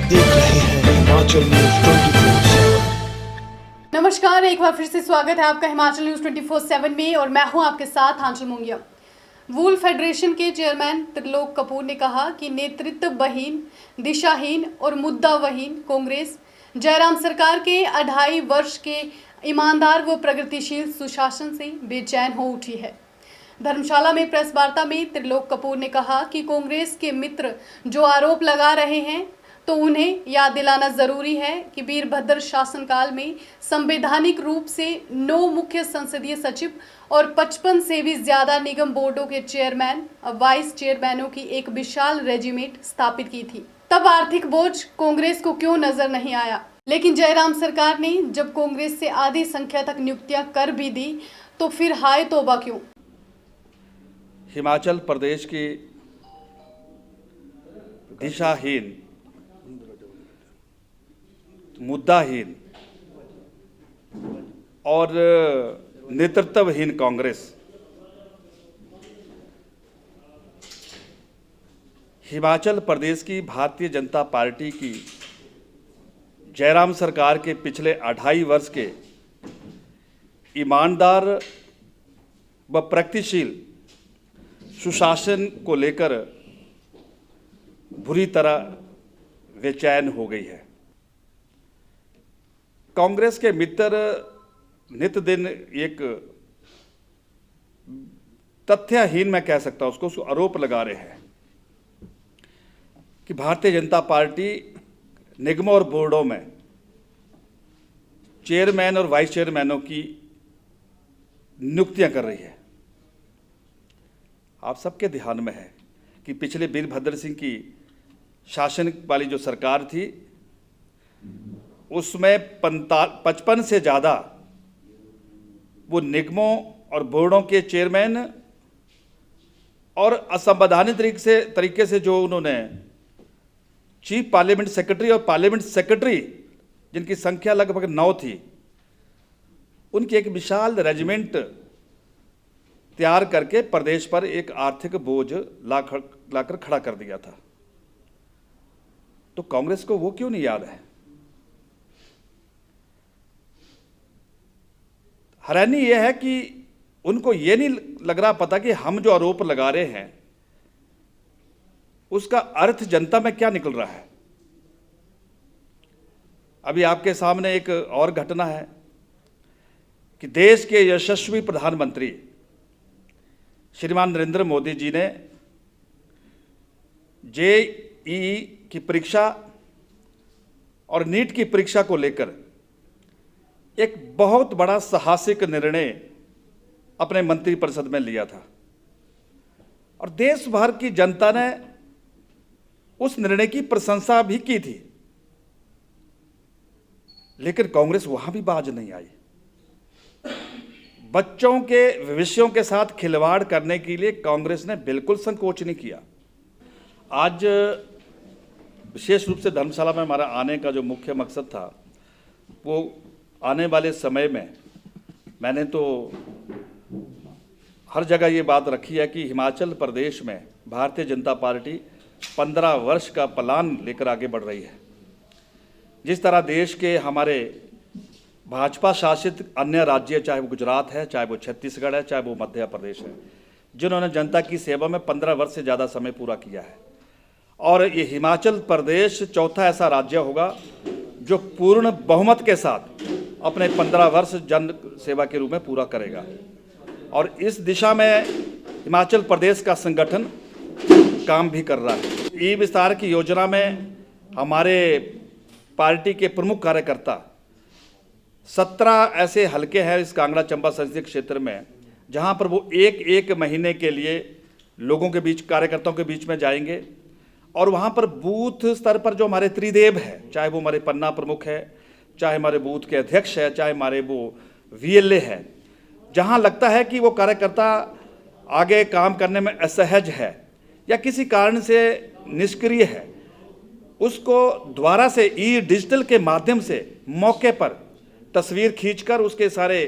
देख रहे हैं हिमाचल न्यूज 24/7। नमस्कार, एक बार फिर से स्वागत है आपका हिमाचल न्यूज 24/7 में और मैं हूं आपके साथ आंचल मुंगिया। वूल फेडरेशन के चेयरमैन त्रिलोक कपूर ने कहा कि नेतृत्वहीन, दिशाहीन और मुद्दावहीन कांग्रेस जयराम सरकार के 2.5 वर्ष के ईमानदार व प्रगतिशील सुशासन से बेचैन हो उठी है। धर्मशाला में प्रेस वार्ता में त्रिलोक कपूर ने कहा कि कांग्रेस के मित्र जो आरोप लगा रहे हैं तो उन्हें याद दिलाना जरूरी है कि वीरभद्र शासनकाल में संवैधानिक रूप से 9 मुख्य संसदीय सचिव और 55 से भी ज्यादा निगम बोर्डों के चेयरमैन और वाइस चेयरमैनों की एक विशाल रेजिमेंट स्थापित की थी। तब आर्थिक बोझ कांग्रेस को क्यों नजर नहीं आया, लेकिन जयराम सरकार ने जब कांग्रेस से आधी संख्या तक नियुक्तियां कर भी दी तो फिर हाय तौबा क्यों। हिमाचल प्रदेश की दिशाहीन, मुद्दाहीन और नेतृत्वहीन कांग्रेस हिमाचल प्रदेश की भारतीय जनता पार्टी की जयराम सरकार के पिछले 2.5 वर्ष के ईमानदार व प्रगतिशील सुशासन को लेकर बुरी तरह बेचैन हो गई है। कांग्रेस के मित्र नित दिन एक तथ्यहीन, मैं कह सकता हूं उसको आरोप लगा रहे हैं कि भारतीय जनता पार्टी निगमों और बोर्डों में चेयरमैन और वाइस चेयरमैनों की नियुक्तियां कर रही है। आप सबके ध्यान में है कि पिछले वीरभद्र सिंह की शासन वाली जो सरकार थी उसमें 55 से ज़्यादा वो निगमों और बोर्डों के चेयरमैन और असंवैधानिक तरीके से जो उन्होंने चीफ पार्लियामेंट सेक्रेटरी और पार्लियामेंट सेक्रेटरी, जिनकी संख्या लगभग 9 थी, उनकी एक विशाल रेजिमेंट तैयार करके प्रदेश पर एक आर्थिक बोझ लाकर खड़ा कर दिया था। तो कांग्रेस को वो क्यों नहीं याद है? हैरानी यह है कि उनको ये नहीं लग रहा पता कि हम जो आरोप लगा रहे हैं उसका अर्थ जनता में क्या निकल रहा है। अभी आपके सामने एक और घटना है कि देश के यशस्वी प्रधानमंत्री श्रीमान नरेंद्र मोदी जी ने जेईई की परीक्षा और नीट की परीक्षा को लेकर एक बहुत बड़ा साहसिक निर्णय अपने मंत्रिपरिषद में लिया था और देश भर की जनता ने उस निर्णय की प्रशंसा भी की थी, लेकिन कांग्रेस वहां भी बाज नहीं आई। बच्चों के भविष्यों के साथ खिलवाड़ करने के लिए कांग्रेस ने बिल्कुल संकोच नहीं किया। आज विशेष रूप से धर्मशाला में हमारा आने का जो मुख्य मकसद था, वो आने वाले समय में मैंने तो हर जगह ये बात रखी है कि हिमाचल प्रदेश में भारतीय जनता पार्टी 15 वर्ष का प्लान लेकर आगे बढ़ रही है। जिस तरह देश के हमारे भाजपा शासित अन्य राज्य, चाहे वो गुजरात है, चाहे वो छत्तीसगढ़ है, चाहे वो मध्य प्रदेश है, जिन्होंने जनता की सेवा में 15 वर्ष से ज़्यादा समय पूरा किया है, और ये हिमाचल प्रदेश चौथा ऐसा राज्य होगा जो पूर्ण बहुमत के साथ अपने 15 वर्ष जन सेवा के रूप में पूरा करेगा। और इस दिशा में हिमाचल प्रदेश का संगठन काम भी कर रहा है। ई विस्तार की योजना में हमारे पार्टी के प्रमुख कार्यकर्ता 17 ऐसे हलके हैं इस कांगड़ा चंबा संसदीय क्षेत्र में, जहां पर वो एक महीने के लिए लोगों के बीच, कार्यकर्ताओं के बीच में जाएंगे और वहां पर बूथ स्तर पर जो हमारे त्रिदेव है, चाहे वो हमारे पन्ना प्रमुख है, चाहे हमारे बूथ के अध्यक्ष है, चाहे हमारे वो वीएलए है, जहां लगता है कि वो कार्यकर्ता आगे काम करने में असहज है या किसी कारण से निष्क्रिय है, उसको द्वारा से ई डिजिटल के माध्यम से मौके पर तस्वीर खींचकर उसके सारे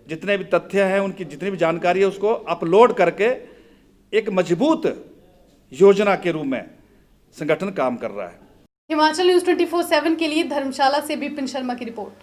जितने भी तथ्य हैं, उनकी जितनी भी जानकारी है, उसको अपलोड करके एक मजबूत योजना के रूप में संगठन काम कर रहा है। हिमाचल न्यूज़ 24/7 के लिए धर्मशाला से विपिन शर्मा की रिपोर्ट।